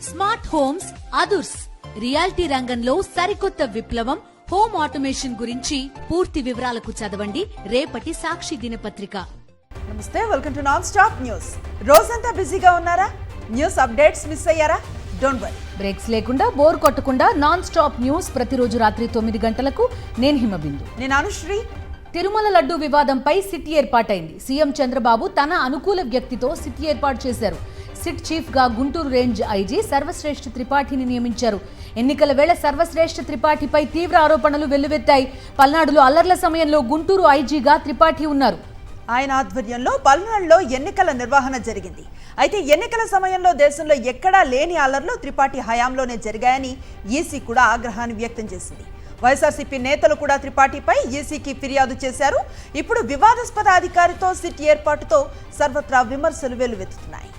Smart homes అదుర్స్ reality రంగంలో సరికొత్త విప్లవం హోమ్ ఆటోమేషన్ గురించి పూర్తి వివరాలకు చదవండి రేపటి సాక్షి దినపత్రిక. నమస్తే, welcome to non stop news. రోజంతా బిజీగా ఉన్నారా? న్యూస్ అప్డేట్స్ మిస్ అయ్యారా? డోంట్ వరీ, బ్రేక్స్ లేకుండా బోర్ కొట్టకుండా నాన్ స్టాప్ న్యూస్ ప్రతిరోజు రాత్రి 9 గంటలకు. నేను హిమబిందు. నేను అనుశ్రీ. తిరుమల లడ్డు వివాదంపై సిట్ ఏర్పాటైంది. సీఎం చంద్రబాబు తన అనుకూల వ్యక్తితో సిట్ ఏర్పాటు చేశారు. సిట్ చీఫ్ గా గుంటూరు రేంజ్ ఐజీ సర్వశ్రేష్ఠ త్రిపాఠిని నియమించారు. ఎన్నికల వేళ సర్వశ్రేష్ఠ త్రిపాఠిపై తీవ్ర ఆరోపణలు వెల్లువెత్తాయి. పల్నాడులో అల్లర్ల సమయంలో గుంటూరు ఐజీగా త్రిపాఠి ఉన్నారు. ఆయన ఆధ్వర్యంలో పల్నాడులో ఎన్నికల నిర్వహణ జరిగింది. అయితే ఎన్నికల సమయంలో దేశంలో ఎక్కడా లేని అల్లర్లు త్రిపాఠి హయాంలోనే జరిగాయని ఈసీ కూడా ఆగ్రహాన్ని వ్యక్తం చేసింది. వైఎస్ఆర్సీపీ నేతలు కూడా త్రిపాఠిపై ఈసీకి ఫిర్యాదు చేశారు. ఇప్పుడు వివాదాస్పద అధికారితో సిట్ ఏర్పాటుతో సర్వత్రా విమర్శలు వెల్లువెత్తుతున్నాయి.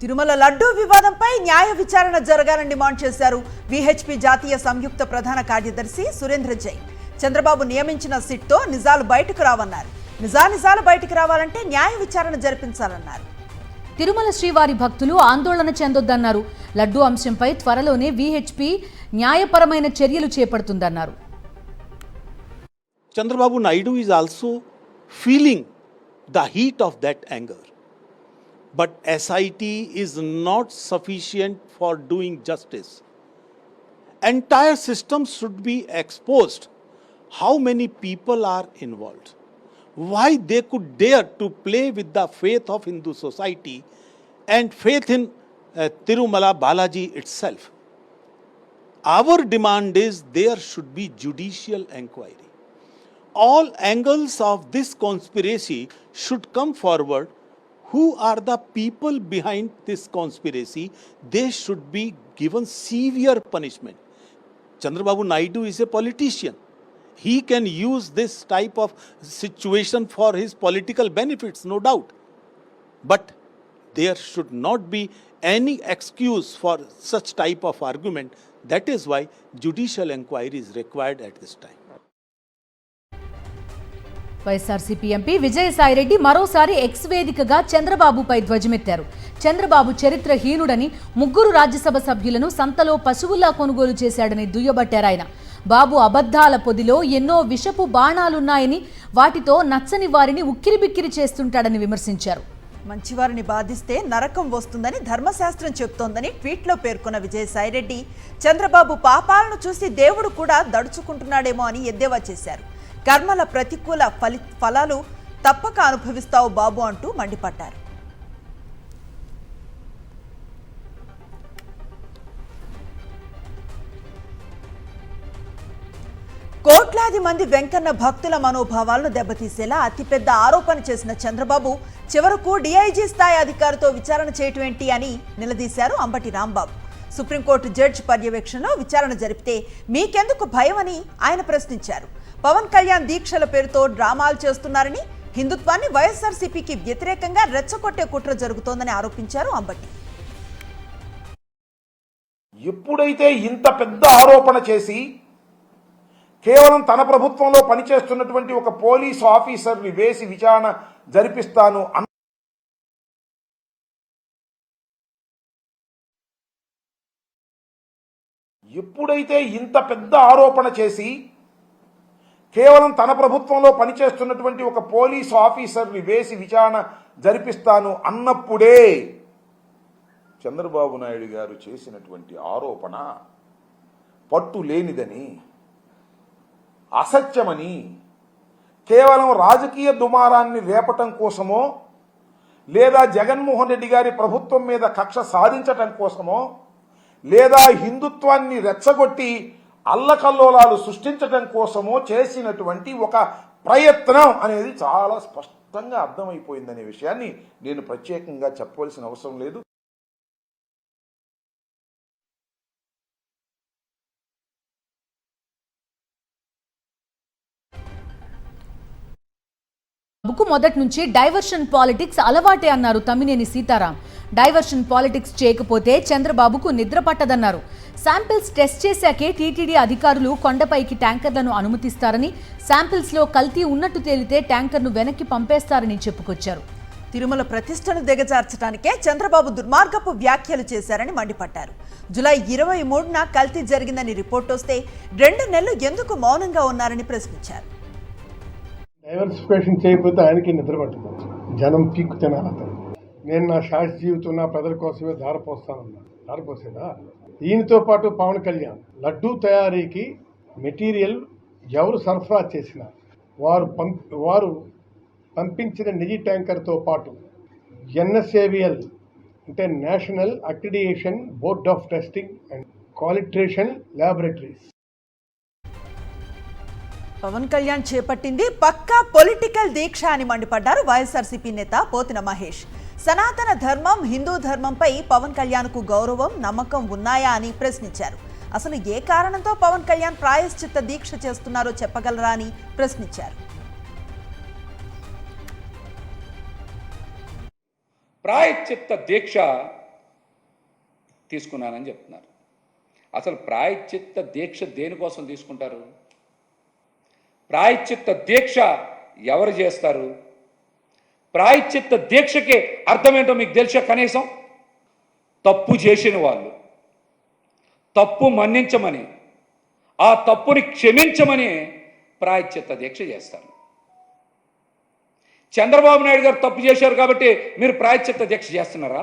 తిరుమల లడ్డూ వివాదంపై న్యాయ విచారణ జరగాలని డిమాండ్ చేశారు విహెచ్పి జాతీయ సంయుక్త ప్రధాన కార్యదర్శి సురేంద్ర జైన్. చంద్రబాబు నియమించిన సిట్తో నిజాలు బయటకు రావన్నారు. నిజాలు బయటకు రావాలంటే న్యాయ విచారణ జరిపించాలన్నారు. తిరుమల శ్రీవారి భక్తులు ఆందోళన చెందొద్దన్నారు. లడ్డూ అంశంపై త్వరలోనే విహెచ్పి న్యాయపరమైన చర్యలు చేపడుతుందన్నారు. Chandrababu Naidu is also feeling the heat of that anger. But SIT is not sufficient for doing justice. Entire system should be exposed. How many people are involved? Why they could dare to play with the faith of Hindu society and faith in Tirumala Balaji itself. Our demand is there should be judicial inquiry. All angles of this conspiracy should come forward. Who are the people behind this conspiracy? They should be given severe punishment. Chandrababu Naidu is a politician. He can use this type of situation for his political benefits, no doubt. But there should not be any excuse for such type of argument. That is why judicial inquiry is required at this time. YSRCP MP Vijayasai Reddy మరోసారి X వేదికగా చంద్రబాబుపై ధ్వజమెత్తారు. చంద్రబాబు చరిత్రహీనుడని, 3 రాజ్యసభ సభ్యులను సంతలో పశువుల్లా కొనుగోలు చేశాడని దుయ్యబట్టారాయన. బాబు అబద్ధాల పొదిలో ఎన్నో విషపు బాణాలున్నాయని, వాటితో నచ్చని వారిని ఉక్కిరిబిక్కిరి చేస్తుంటాడని విమర్శించారు. మంచివారిని బాధిస్తే నరకం వస్తుందని ధర్మశాస్త్రం చెప్తోందని ట్వీట్లో పేర్కొన్న విజయసాయిరెడ్డి చంద్రబాబు పాపాలను చూసి దేవుడు కూడా దడుచుకుంటున్నాడేమో అని ఎద్దేవా చేశారు. కర్మల ప్రతికూల ఫలాలు తప్పక అనుభవిస్తావు బాబు అంటూ మండిపడ్డారు. కోట్లాది మంది వెంకన్న భక్తుల మనోభావాలను దెబ్బతీసేలా అతిపెద్ద ఆరోపణ చేసిన చంద్రబాబు చివరకు డీఐజీ స్థాయి అధికారితో విచారణ చేయటం ఏంటి అని నిలదీశారు అంబటి రాంబాబు. సుప్రీంకోర్టు జడ్జి పర్యవేక్షణలో విచారణ జరిపితే మీకెందుకు భయం అని ఆయన ప్రశ్నించారు. పవన్ కళ్యాణ్ దీక్షల పేరుతో డ్రామాలు చేస్తున్నారని, హిందుత్వాన్ని వైఎస్ఆర్సీపీకి వ్యతిరేకంగా రెచ్చగొట్టే కుట్ర జరుగుతోందని ఆరోపించారు అంబటి. ఎప్పుడైతే ఇంత పెద్ద ఆరోపణ చేసి కేవలం తన ప్రభుత్వంలో పనిచేస్తున్నటువంటి ఒక పోలీసు ఆఫీసర్ని వేసి విచారణ జరిపిస్తాను ఎప్పుడైతే ఇంత పెద్ద ఆరోపణ చేసి కేవలం తన ప్రభుత్వంలో పనిచేస్తున్నటువంటి ఒక పోలీసు ఆఫీసర్ని వేసి విచారణ జరిపిస్తాను అన్నప్పుడే చంద్రబాబు నాయుడు గారు చేసినటువంటి ఆరోపణ పట్టు లేనిదని, అసత్యమని, కేవలం రాజకీయ దుమారాన్ని రేపటం కోసమో లేదా జగన్మోహన్ రెడ్డి గారి ప్రభుత్వం మీద కక్ష సాధించటం కోసమో లేదా హిందుత్వాన్ని రెచ్చగొట్టి అల్లకల్లోలాలు సృష్టించడం కోసమో చేసినటువంటి ఒక ప్రయత్నం అనేది చాలా స్పష్టంగా అర్థమైపోయిందనే విషయాన్ని నేను ప్రత్యేకంగా చెప్పవలసిన అవసరం లేదు. మొదటి నుంచి డైవర్షన్ పాలిటిక్స్ అలవాటే అన్నారు తమ్మినేని సీతారాం. డైవర్షన్ పాలిటిక్స్ చేయకపోతే చంద్రబాబుకు నిద్ర పట్టదన్నారు. శాంపిల్స్ టెస్ట్ చేశాకే టీటీడీ అధికారులు కొండపైకి ట్యాంకర్లను అనుమతిస్తారని, శాంపిల్స్లో కల్తీ ఉన్నట్టు తేలితే ట్యాంకర్ను వెనక్కి పంపేస్తారని చెప్పుకొచ్చారు. తిరుమల ప్రతిష్టను దిగజార్చడానికే చంద్రబాబు దుర్మార్గపు వ్యాఖ్యలు చేశారని మండిపడ్డారు. జూలై 23న కల్తీ జరిగిందని రిపోర్ట్ వస్తే 2 నెలలు ఎందుకు మౌనంగా ఉన్నారని ప్రశ్నించారు. డైవర్సిఫికేషన్ చేయకపోతే ఆయనకి నిద్ర పట్టుతుంది. జనం పీక్కు తినాలి. నేను నా శాశ్వత జీవితం నా ప్రజల కోసమే ధారపోస్తానన్నా. ధారపోసేదా? ఈయనతో పాటు పవన్ కళ్యాణ్ లడ్డూ తయారీకి మెటీరియల్ ఎవరు సరఫరా చేసినా వారు పంపించిన నిజి ట్యాంకర్తో పాటు NSAVL అంటే national accreditation board of testing and calibration laboratories. Pawan Kalyan చేపట్టింది పక్కా పొలిటికల్ దీక్ష అని మండిపడ్డారు వైఎస్ఆర్సీపీ నేత పోతిన మహేష్. సనాతన ధర్మం, హిందూ ధర్మంపై పవన్ కళ్యాణ్కు గౌరవం, నమ్మకం ఉన్నాయా అని ప్రశ్నించారు. అసలు ఏ కారణంతో పవన్ కళ్యాణ్ ప్రాయశ్చిత్త దీక్ష చేస్తున్నారో చెప్పగలరా అని ప్రశ్నించారు. ప్రాయశ్చిత్త దీక్ష తీసుకున్నానని చెప్తున్నారు. అసలు ప్రాయశ్చిత్త దీక్ష దేనికోసం తీసుకుంటారు? ప్రాయశ్చిత్త దీక్ష ఎవరు చేస్తారు? ప్రాయశ్చిత్త దీక్షకి అర్థమేంటో మీకు తెలుసా? కనీసం తప్పు చేసిన వాళ్ళు తప్పు మన్నించమని, ఆ తప్పుని క్షమించమని ప్రాయశ్చిత్త దీక్ష చేస్తారు. చంద్రబాబు నాయుడు గారు తప్పు చేశారు కాబట్టి మీరు ప్రాయశ్చిత్త దీక్ష చేస్తున్నారా?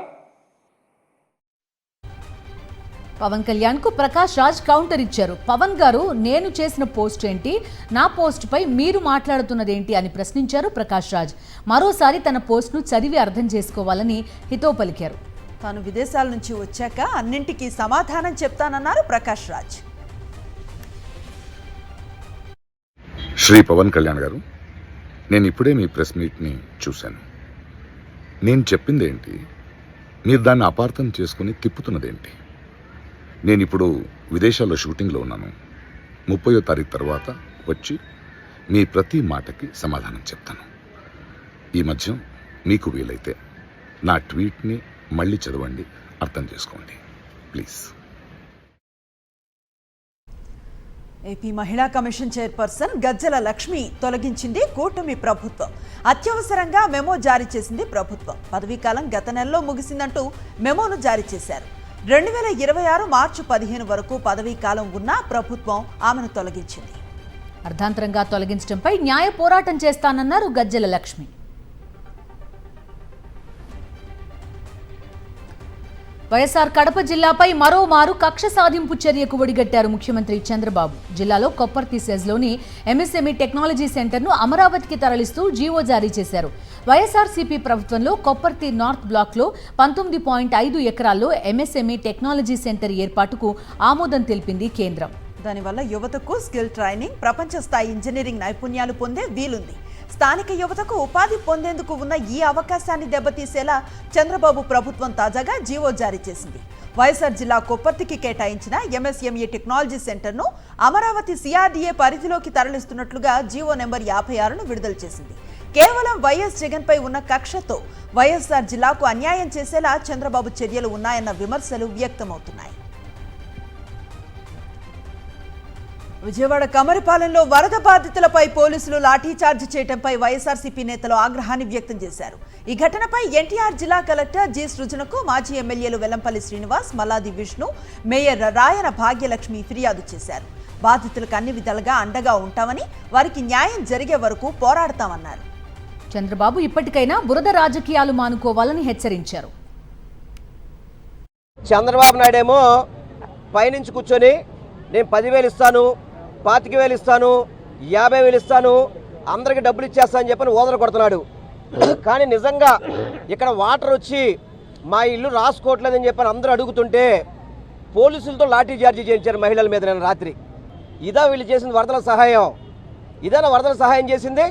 పవన్ కళ్యాణ్ కు ప్రకాష్ రాజ్ కౌంటర్ ఇచ్చారు. పవన్ గారు, నేను చేసిన పోస్ట్ ఏంటి, నా పోస్ట్ పై మీరు మాట్లాడుతున్నదేంటి అని ప్రశ్నించారు ప్రకాష్ రాజ్. మరోసారి తన పోస్ట్ ను చదివి అర్థం చేసుకోవాలని హితో పలికారు. తాను విదేశాల నుంచి వచ్చాక అన్నింటికీ సమాధానం చెప్తానన్నారు ప్రకాష్ రాజ్. శ్రీ పవన్ కళ్యాణ్ గారు, నేను ఇప్పుడే మీ ప్రెస్ మీట్ని చూశాను. నేను చెప్పింది ఏంటి, మీరు దాన్ని అపార్థం చేసుకుని తిప్పుతున్నదేంటి? నేను ఇప్పుడు విదేశాల్లో షూటింగ్లో ఉన్నాను. 30వ తారీఖు తర్వాత వచ్చి మీ ప్రతి మాటకి సమాధానం చెప్తాను. ఈ మధ్య మీకు వీలైతే నా ట్వీట్ని మళ్ళీ చదవండి, అర్థం చేసుకోండి ప్లీజ్. ఏపీ మహిళా కమిషన్ చైర్పర్సన్ గజ్జల లక్ష్మి తొలగించింది కూటమి ప్రభుత్వం. అత్యవసరంగా మెమో జారీ చేసింది ప్రభుత్వం. పదవీకాలం గత నెలలో ముగిసిందంటూ మెమోను జారీ చేశారు. 2026 మార్చి 15 వరకు పదవీకాలం ఉన్న ప్రభుత్వం ఆమెను తొలగించింది. అర్ధాంతరంగా తొలగించడంపై న్యాయ పోరాటం చేస్తానన్నారు గజ్జల లక్ష్మి. వైఎస్ఆర్ కడప జిల్లాపై మరోమారు కక్ష సాధింపు చర్యకు ఒడిగట్టారు ముఖ్యమంత్రి చంద్రబాబు. జిల్లాలో కొప్పర్తి సెజ్లోని MSME టెక్నాలజీ సెంటర్ను అమరావతికి తరలిస్తూ జీవో జారీ చేశారు. వైఎస్ఆర్సీపీ ప్రభుత్వంలో కొప్పర్తి నార్త్ బ్లాక్లో 19.5 ఎకరాల్లో MSME టెక్నాలజీ సెంటర్ ఏర్పాటుకు ఆమోదం తెలిపింది కేంద్రం. దానివల్ల యువతకు స్కిల్ ట్రైనింగ్, ప్రపంచ స్థాయి ఇంజనీరింగ్ నైపుణ్యాలు పొందే వీలుంది. స్థానిక యువతకు ఉపాధి పొందేందుకు ఉన్న ఈ అవకాశాన్ని దెబ్బతీసేలా చంద్రబాబు ప్రభుత్వం తాజాగా జీవో జారీ చేసింది. వైఎస్ఆర్ జిల్లా కొప్పర్తికి కేటాయించిన MSME టెక్నాలజీ సెంటర్ను అమరావతి CRDA పరిధిలోకి తరలిస్తున్నట్లుగా జీవో నెంబర్ 56ను విడుదల చేసింది. కేవలం వైఎస్ జగన్పై ఉన్న కక్షతో వైఎస్ఆర్ జిల్లాకు అన్యాయం చేసేలా చంద్రబాబు చర్యలు ఉన్నాయన్న విమర్శలు వ్యక్తమవుతున్నాయి. విజయవాడ కమరిపాలెంలో వరద బాధితులపై పోలీసులు లాఠీచార్జ్ చేయడంపై వైఎస్ఆర్సీపీ నేతలు ఆగ్రహాన్ని వ్యక్తం చేశారు. ఈ ఘటనపై ఎన్టీఆర్ జిల్లా కలెక్టర్ జి సృజనకు మాజీ ఎమ్మెల్యేలు వెల్లంపల్లి శ్రీనివాస్, మల్లాది విష్ణు, మేయర్ రాయన భాగ్యలక్ష్మి ఫిర్యాదు చేశారు. బాధితులకు అన్ని విధాలుగా అండగా ఉంటామని, వారికి న్యాయం జరిగే వరకు పోరాడతామన్నారు. చంద్రబాబు ఇప్పటికైనా బురద రాజకీయాలు మానుకోవాలని హెచ్చరించారు. చంద్రబాబు నాయుడు ఏమో పైనుంచి కూర్చొని నేను 10,000 ఇస్తాను, 25,000 ఇస్తాను, 50,000 ఇస్తాను, అందరికి డబ్బులు ఇచ్చేస్తా అని చెప్పని ఓదర కొడుతున్నాడు. కానీ నిజంగా ఇక్కడ వాటర్ వచ్చి మా ఇల్లు రాసుకోవట్లేదని చెప్పని అందరూ అడుగుతుంటే పోలీసులతో లాఠీ చార్జీ చేయించారు మహిళల మీద నేను రాత్రి. ఇదా వీళ్ళు చేసింది వరదల సహాయం? ఇదేనా వరదల సహాయం చేసింది?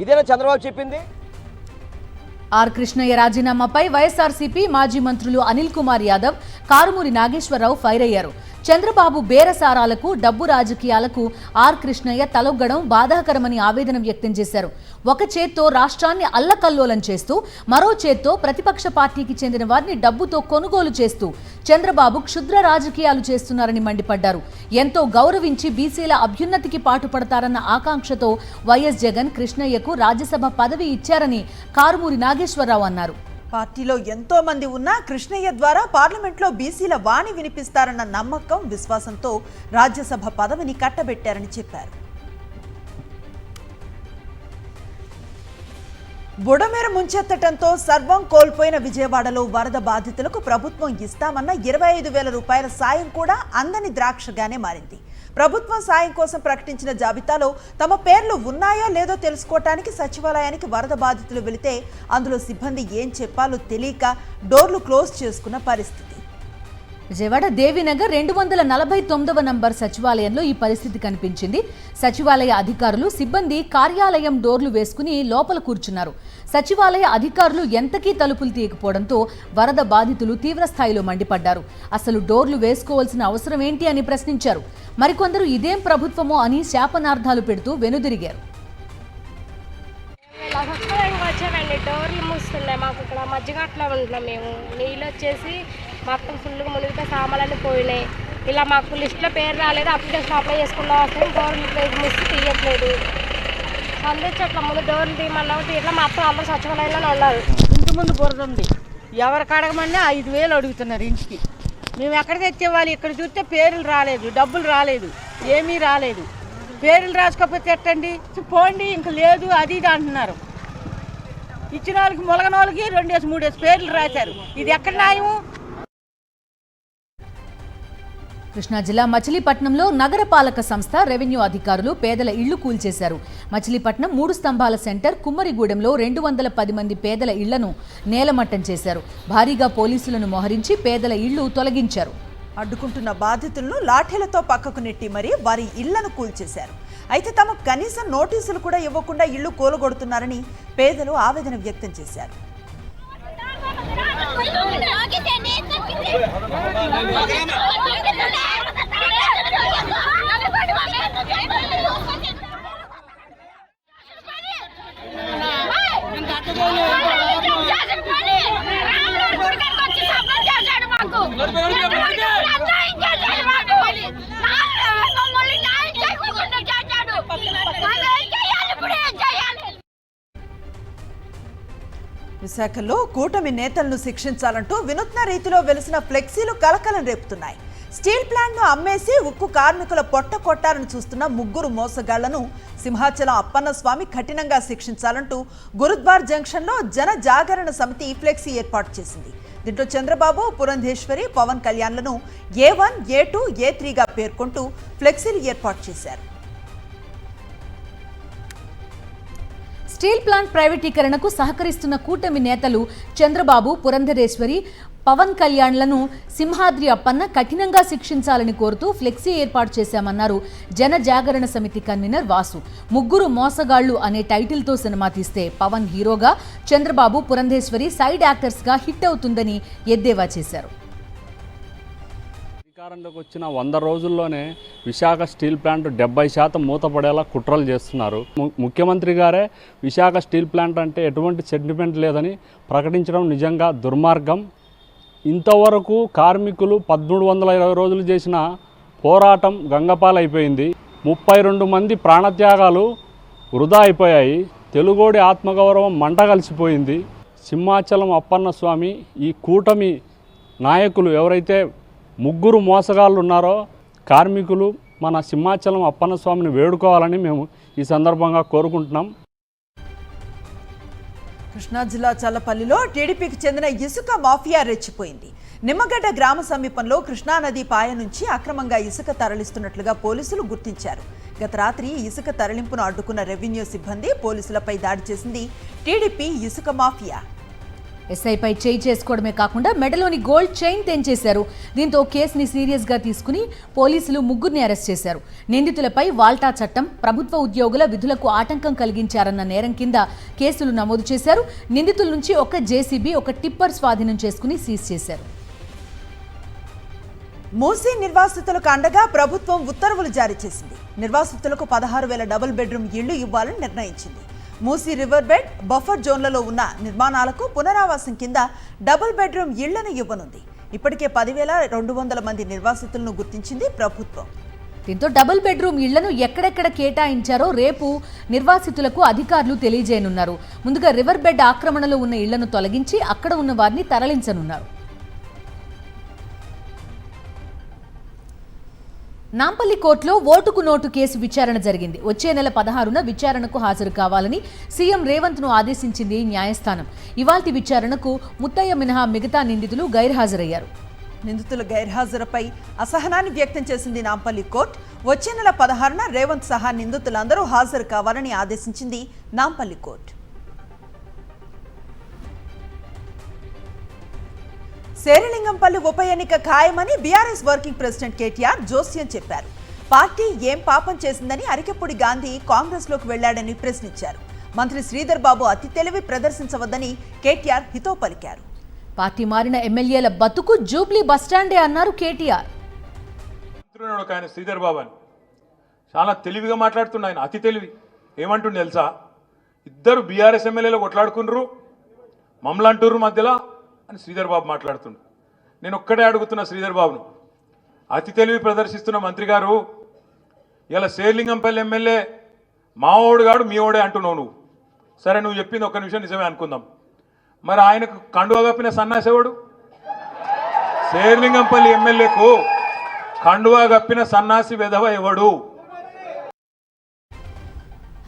ఇదేనా చంద్రబాబు చెప్పింది? ఆర్ కృష్ణయ్య రాజీనామాపై వైఎస్ఆర్సీపీ మాజీ మంత్రులు అనిల్ కుమార్ యాదవ్, కారుమూరి నాగేశ్వరరావు ఫైర్ అయ్యారు. చంద్రబాబు బేరసారాలకు, డబ్బు రాజకీయాలకు ఆర్ కృష్ణయ్య తలొగ్గడం బాధాకరమని ఆవేదన వ్యక్తం చేశారు. ఒక చేత్తో రాష్ట్రాన్ని అల్లకల్లోలం చేస్తూ, మరో చేత్తో ప్రతిపక్ష పార్టీకి చెందిన వారిని డబ్బుతో కొనుగోలు చేస్తూ చంద్రబాబు క్షుద్ర రాజకీయాలు చేస్తున్నారని మండిపడ్డారు. ఎంతో గౌరవించి బీసీల అభ్యున్నతికి పాటుపడతారన్న ఆకాంక్షతో వైఎస్ జగన్ కృష్ణయ్యకు రాజ్యసభ పదవి ఇచ్చారని కారుమూరి నాగేశ్వరరావు అన్నారు. పార్టీలో ఎంతో మంది ఉన్నా కృష్ణయ్య ద్వారా పార్లమెంట్లో బీసీల వాణి వినిపిస్తారన్న నమ్మకం, విశ్వాసంతో రాజ్యసభ పదవిని కట్టబెట్టారని చెప్పారు. బుడమేర ముంచెత్తటంతో సర్వం కోల్పోయిన విజయవాడలో వరద బాధితులకు ప్రభుత్వం ఇస్తామన్న 25,000 రూపాయల సాయం కూడా అందని ద్రాక్షగానే మారింది. ప్రభుత్వం సాయం కోసం ప్రకటించిన జాబితాలో తమ పేర్లు ఉన్నాయో లేదో తెలుసుకోవటానికి సచివాలయానికి వరద బాధితులు వెళితే అందులో సిబ్బంది ఏం చెప్పాలో తెలియక డోర్లు క్లోజ్ చేసుకున్న పరిస్థితి. విజయవాడ దేవినగర్ 249వ నంబర్ సచివాలయంలో ఈ పరిస్థితి కనిపించింది. సచివాలయ అధికారులు, సిబ్బంది కార్యాలయం డోర్లు వేసుకుని లోపల కూర్చున్నారు. సచివాలయ అధికారులు ఎంతకీ తలుపులు తీయకపోవడంతో వరద బాధితులు తీవ్రస్థాయిలో మండిపడ్డారు. అసలు డోర్లు వేసుకోవాల్సిన అవసరం ఏంటి అని ప్రశ్నించారు. మరికొందరు ఇదేం ప్రభుత్వమో అని శాపనార్థాలు పెడుతూ వెనుదిరిగారు. వచ్చామండి, డోర్లు మూస్తున్నాయి. మాకు ఇక్కడ మధ్యగట్లో ఉంటున్నాం మేము. నీళ్ళు వచ్చేసి మొత్తం ఫుల్గా మునిగితే సామాన్లన్నీ పోయినాయి. ఇలా మాకు లిస్టులో పేరు రాలేదు, అప్లికేషన్ అప్లై చేసుకున్నా వస్తే డోర్లు మూసి తీయట్లేదు. అందించట్లా ముందు డోర్లు తీయమన్నాము, తీయట్లా మొత్తం అందరూ సచివాలయంలోనే ఉన్నారు. ఇంటి ముందు బురద ఉంది, ఎవరికి అడగమన్నా 5,000 అడుగుతున్నారు ఇంటికి. మేము ఎక్కడ తెచ్చేవాళ్ళు, ఇక్కడ చూస్తే పేర్లు రాలేదు, డబ్బులు రాలేదు, ఏమీ రాలేదు. పేర్లు రాసుకోకపోతే ఎట్టండి, పోండి ఇంక లేదు అది ఇది అంటున్నారు. ఇచ్చిన వాళ్ళకి మొలగన వాళ్ళకి 2-3 పేర్లు రాశారు. ఇది ఎక్కడ న్యాయము? కృష్ణా జిల్లా మచిలీపట్నంలో నగరపాలక సంస్థ, రెవెన్యూ అధికారులు పేదల ఇళ్లు కూల్చేశారు. మచిలీపట్నం 3 స్తంభాల సెంటర్ కుమ్మరిగూడెంలో 210 మంది పేదల ఇళ్లను నేలమట్టం చేశారు. భారీగా పోలీసులను మోహరించి పేదల ఇళ్లు తొలగించారు. అడ్డుకుంటున్న బాధితులను లాఠీలతో పక్కకు నెట్టి మరీ వారి ఇళ్లను కూల్చేశారు. అయితే తమకు కనీసం నోటీసులు కూడా ఇవ్వకుండా ఇళ్లు కూలగొడుతున్నారని పేదలు ఆవేదన వ్యక్తం చేశారు. విశాఖలో కూటమి నేతలను శిక్షించాలంటూ వినూత్న రీతిలో వెలిసిన ఫ్లెక్సీలు కలకలం రేపుతున్నాయి. స్టీల్ ప్లాంట్ను అమ్మేసి ఉక్కు కార్మికుల పొట్ట కొట్టారని చూస్తున్న 3 మోసగాళ్లను సింహాచలం అప్పన్నస్వామి కఠినంగా శిక్షించాలంటూ గురుద్వార్ జంక్షన్లో జన జాగరణ సమితి ఫ్లెక్సీ ఏర్పాటు చేసింది. దీంట్లో చంద్రబాబు, పురంధేశ్వరి, పవన్ కళ్యాణ్లను A1, A2, A3గా పేర్కొంటూ ఫ్లెక్సీలు ఏర్పాటు చేశారు. స్టీల్ ప్లాంట్ ప్రైవేటీకరణకు సహకరిస్తున్న కూటమి నేతలు చంద్రబాబు, పురంధరేశ్వరి, పవన్ కళ్యాణ్లను సింహాద్రి అప్పన్న కఠినంగా శిక్షించాలని కోరుతూ ఫ్లెక్సీ ఏర్పాటు చేశామన్నారు జన జాగరణ సమితి కన్వీనర్ వాసు. 3 మోసగాళ్లు అనే టైటిల్తో సినిమా తీస్తే పవన్ హీరోగా, చంద్రబాబు, పురంధేశ్వరి సైడ్ యాక్టర్స్గా హిట్ అవుతుందని ఎద్దేవా చేశారు. అధికారంలోకి వచ్చిన 100 రోజుల్లోనే విశాఖ స్టీల్ ప్లాంట్ 70% మూతపడేలా కుట్రలు చేస్తున్నారు. ముఖ్యమంత్రి గారే విశాఖ స్టీల్ ప్లాంట్ అంటే ఎటువంటి సెంటిమెంట్ లేదని ప్రకటించడం నిజంగా దుర్మార్గం. ఇంతవరకు కార్మికులు 1320 రోజులు చేసిన పోరాటం గంగపాలైపోయింది. 32 మంది ప్రాణత్యాగాలు వృధా అయిపోయాయి. తెలుగోడి ఆత్మగౌరవం మంట కలిసిపోయింది. సింహాచలం అప్పన్న స్వామి, ఈ కూటమి నాయకులు ఎవరైతే 3 మోసగాళ్ళు ఉన్నారో కార్మికులు మన సింహాచలం అప్పన్న స్వామిని వేడుకోవాలని మేము ఈ సందర్భంగా కోరుకుంటున్నాం. కృష్ణా జిల్లా చల్లపల్లిలో టీడీపీకి చెందిన ఇసుక మాఫియా రెచ్చిపోయింది. నిమ్మగడ్డ గ్రామ సమీపంలో కృష్ణానది పాయ నుంచి అక్రమంగా ఇసుక తరలిస్తున్నట్లుగా పోలీసులు గుర్తించారు. గత రాత్రి ఇసుక తరలింపును అడ్డుకున్న రెవెన్యూ సిబ్బంది పోలీసులపై దాడి చేసింది టీడీపీ ఇసుక మాఫియా. ఎస్ఐపై చేయి చేసుకోవడమే కాకుండా మెడలోని గోల్డ్ చైన్ తెంచేశారు. దీంతో కేసుని సీరియస్గా తీసుకుని పోలీసులు 3ని అరెస్ట్ చేశారు. నిందితులపై వాల్టా చట్టం, ప్రభుత్వ ఉద్యోగుల విధులకు ఆటంకం కలిగించారన్న నేరం కింద కేసులు నమోదు చేశారు. నిందితుల నుంచి ఒక జేసీబీ, ఒక టిప్పర్ స్వాధీనం చేసుకుని సీజ్ చేశారు. మూసీ నిర్వాసితులకు అండగా ప్రభుత్వం ఉత్తర్వులు జారీ చేసింది. నిర్వాసితులకు 16,000 డబుల్ బెడ్రూమ్ ఇళ్లు ఇవ్వాలని నిర్ణయించింది. మూసీ రివర్ బెడ్, బఫర్ జోన్లలో ఉన్న నిర్మాణాలకు పునరావాసం కింద డబుల్ బెడ్రూమ్ ఇళ్లను ఇవ్వనుంది. ఇప్పటికే 10,200 మంది నిర్వాసితులను గుర్తించింది ప్రభుత్వం. దీంతో డబుల్ బెడ్రూమ్ ఇళ్లను ఎక్కడెక్కడ కేటాయించారో రేపు నిర్వాసితులకు అధికారులు తెలియజేయనున్నారు. ముందుగా రివర్ బెడ్ ఆక్రమణలో ఉన్న ఇళ్లను తొలగించి అక్కడ ఉన్న వారిని తరలించనున్నారు. నాంపల్లి కోర్టులో ఓటుకు నోటు కేసు విచారణ జరిగింది. వచ్చే నెల 16న విచారణకు హాజరు కావాలని సీఎం రేవంత్ ను ఆదేశించింది న్యాయస్థానం. ఇవాల్టి విచారణకు ముత్తయ్య మినహా మిగతా నిందితులు గైర్హాజరయ్యారు. నిందితుల గైర్హాజరుపై అసహనాన్ని వ్యక్తం చేసింది నాంపల్లి కోర్టు. వచ్చే నెల 16న రేవంత్ సహా నిందితులందరూ హాజరు కావాలని ఆదేశించింది నాంపల్లి కోర్టు. శేరిలింగంపల్లి ఉప ఎన్నిక ఖాయమని బీఆర్ఎస్ వర్కింగ్ ప్రెసిడెంట్ కేటీఆర్ జోస్యం చెప్పారు. పార్టీ ఏం పాపం చేసిందని అరికెప్పుడి గాంధీ కాంగ్రెస్లోకి వెళ్లాడని ప్రశ్నించారు. మంత్రి శ్రీధర్ బాబు అతి తెలివి ప్రదర్శించవద్దని కేటీఆర్ హితో పలికారు. పార్టీ మారిన ఎమ్మెల్యేల బతుకు జూబ్లీ బస్టాండే అన్నారు కేటీఆర్. ఆయన శ్రీధర్ బాబు అని చాలా తెలివిగా మాట్లాడుతున్నా. ఆయన అతి తెలివి ఏమంటుండే తెలుసా, ఇద్దరు బీఆర్ఎస్ ఎమ్మెల్యేలు కొట్లాడుకున్నారు, మమ్మల్ని అంటుర్రు మధ్యలో అని శ్రీధర్ బాబు మాట్లాడుతుండు. నేను ఒక్కడే అడుగుతున్నా శ్రీధర్ బాబును, అతి తెలివి ప్రదర్శిస్తున్న మంత్రి గారు, ఇలా శేర్లింగంపల్లి ఎమ్మెల్యే మావోడు గాడు మీ ఓడే అంటున్నావు నువ్వు. సరే నువ్వు చెప్పింది ఒక్క నిమిషం నిజమే అనుకుందాం, మరి ఆయనకు కండువా కప్పిన సన్నాసేవాడు? శేర్లింగంపల్లి ఎమ్మెల్యేకు కండువా కప్పిన సన్నాసి వెధవ ఎవడు?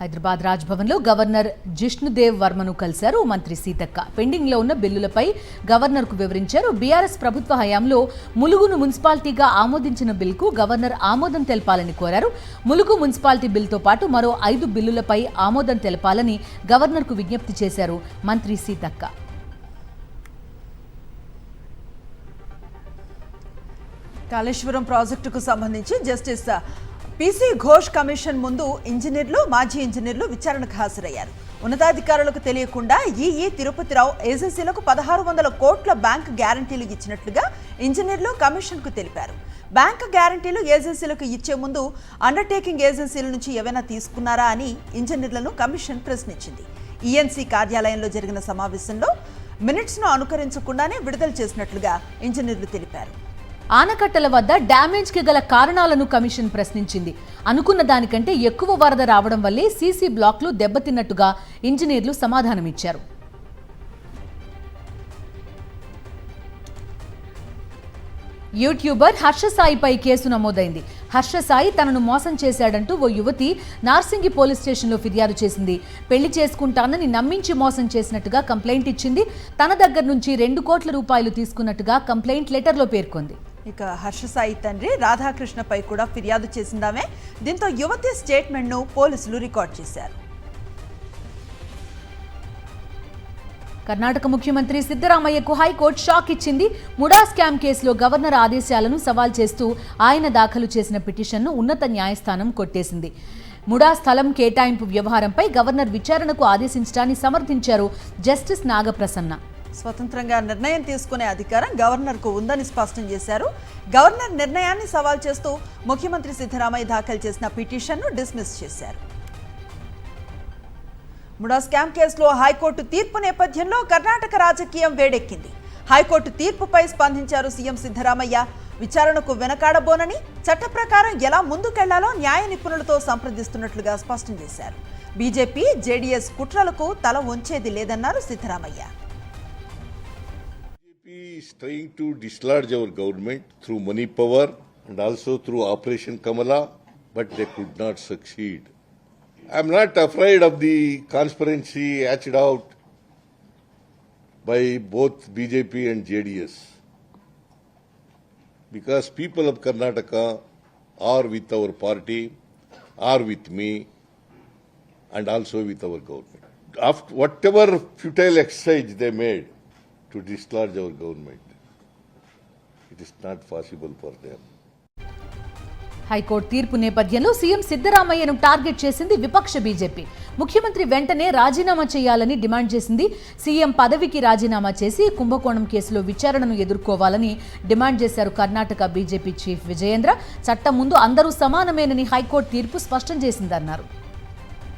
హైదరాబాద్ రాజ్భవన్లో గవర్నర్ జిష్ణుదేవ్ వర్మను కలిశారు మంత్రి సీతక్క. పెండింగ్లో ఉన్న బిల్లులపై గవర్నర్కు వివరించారు. బీఆర్ఎస్ ప్రభుత్వ హయాంలో ములుగును మున్సిపాలిటీగా ఆమోదించిన బిల్కు గవర్నర్ ఆమోదం తెలపాలని కోరారు. ములుగు మున్సిపాలిటీ బిల్తో పాటు మరో 5 బిల్లులపై ఆమోదం తెలపాలని గవర్నర్కు విజ్ఞప్తి చేశారు మంత్రి సీతక్క. కాళేశ్వరం ప్రాజెక్టుకు సంబంధించి జస్టిస్ పీసీ ఘోష్ కమిషన్ ముందు ఇంజనీర్లు, మాజీ ఇంజనీర్లు విచారణకు హాజరయ్యారు. ఉన్నతాధికారులకు తెలియకుండా ఈఈ తిరుపతిరావు ఏజెన్సీలకు 1600 కోట్ల బ్యాంకు గ్యారంటీలు ఇచ్చినట్లుగా ఇంజనీర్లు కమిషన్కు తెలిపారు. బ్యాంకు గ్యారంటీలు ఏజెన్సీలకు ఇచ్చే ముందు అండర్టేకింగ్ ఏజెన్సీల నుంచి ఏవైనా తీసుకున్నారా అని ఇంజనీర్లను కమిషన్ ప్రశ్నించింది. ఈఎన్సీ కార్యాలయంలో జరిగిన సమావేశంలో మినిట్స్ను అనుకరించకుండానే విడుదల చేసినట్లుగా ఇంజనీర్లు తెలిపారు. ఆనకట్టల వద్ద డ్యామేజ్కి గల కారణాలను కమిషన్ ప్రశ్నించింది. అనుకున్న దానికంటే ఎక్కువ వరద రావడం వల్లే సీసీ బ్లాక్లు దెబ్బతిన్నట్టుగా ఇంజనీర్లు సమాధానమిచ్చారు. యూట్యూబర్ హర్షసాయిపై కేసు నమోదైంది. హర్షసాయి తనను మోసం చేశాడంటూ ఓ యువతి నార్సింగి పోలీస్ స్టేషన్లో ఫిర్యాదు చేసింది. పెళ్లి చేసుకుంటానని నమ్మించి మోసం చేసినట్టుగా కంప్లైంట్ ఇచ్చింది. తన దగ్గర నుంచి 2 కోట్ల రూపాయలు తీసుకున్నట్టుగా కంప్లైంట్ లెటర్లో పేర్కొంది. ఇక హర్షసాయి తండ్రి రాధాకృష్ణపై కూడా ఫిర్యాదు చేసిందామే. దీంతో యువతి స్టేట్మెంట్ను పోలీసులు రికార్డ్ చేశారు. కర్ణాటక ముఖ్యమంత్రి సిద్ధరామయ్యకు హైకోర్టు షాక్ ఇచ్చింది. ముడా స్కామ్ కేసులో గవర్నర్ ఆదేశాలను సవాల్ చేస్తూ ఆయన దాఖలు చేసిన పిటిషన్ను ఉన్నత న్యాయస్థానం కొట్టేసింది. ముడా స్థలం కేటాయింపు వ్యవహారంపై గవర్నర్ విచారణకు ఆదేశించడాన్ని సమర్థించారు జస్టిస్ నాగప్రసన్న. స్వతంత్రంగా నిర్ణయం తీసుకునే అధికారం గవర్నర్కు ఉందని స్పష్టం చేశారు. గవర్నర్ నిర్ణయాన్ని సవాల్ చేస్తూ ముఖ్యమంత్రి సిద్ధరామయ్య దాఖలు చేసిన పిటిషన్ను డిస్మిస్ చేశారు. ముడా స్కామ్ కేసులో హైకోర్టు తీర్పు నేపథ్యంలో కర్ణాటక రాజకీయం వేడెక్కింది. హైకోర్టు తీర్పుపై స్పందించారు సీఎం సిద్ధరామయ్య. విచారణకు వెనకాడబోనని, చట్ట ప్రకారం ఎలా ముందుకెళ్లాలో న్యాయ నిపుణులతో సంప్రదిస్తున్నట్లుగా స్పష్టం చేశారు. బీజేపీ, జేడీఎస్ కుట్రలకు తల వంచేది లేదన్నారు Siddaramaiah. is trying to dislodge our government through money power and also through Operation Kamala, but they could not succeed. I am not afraid of the conspiracy hatched out by both BJP and JDS, because people of Karnataka are with our party, are with me, and also with our government. After whatever futile exercise they made to dislodge our government, it is not possible for them. High court తీర్పు నేపథ్యంలో CM సిద్ధరామయ్యను target చేసింది విపక్ష BJP. ముఖ్యమంత్రి వెంటనే రాజీనామా చేయాలని demand చేసింది. CM పదవికి రాజీనామా చేసి కుంభకోణం కేసులో విచారణను ఎదుర్కోవాలని డిమాండ్ చేశారు కర్ణాటక బీజేపీ చీఫ్ విజయేంద్ర. చట్టం ముందు అందరూ సమానమేనని హైకోర్టు తీర్పు స్పష్టం చేసిందన్నారు.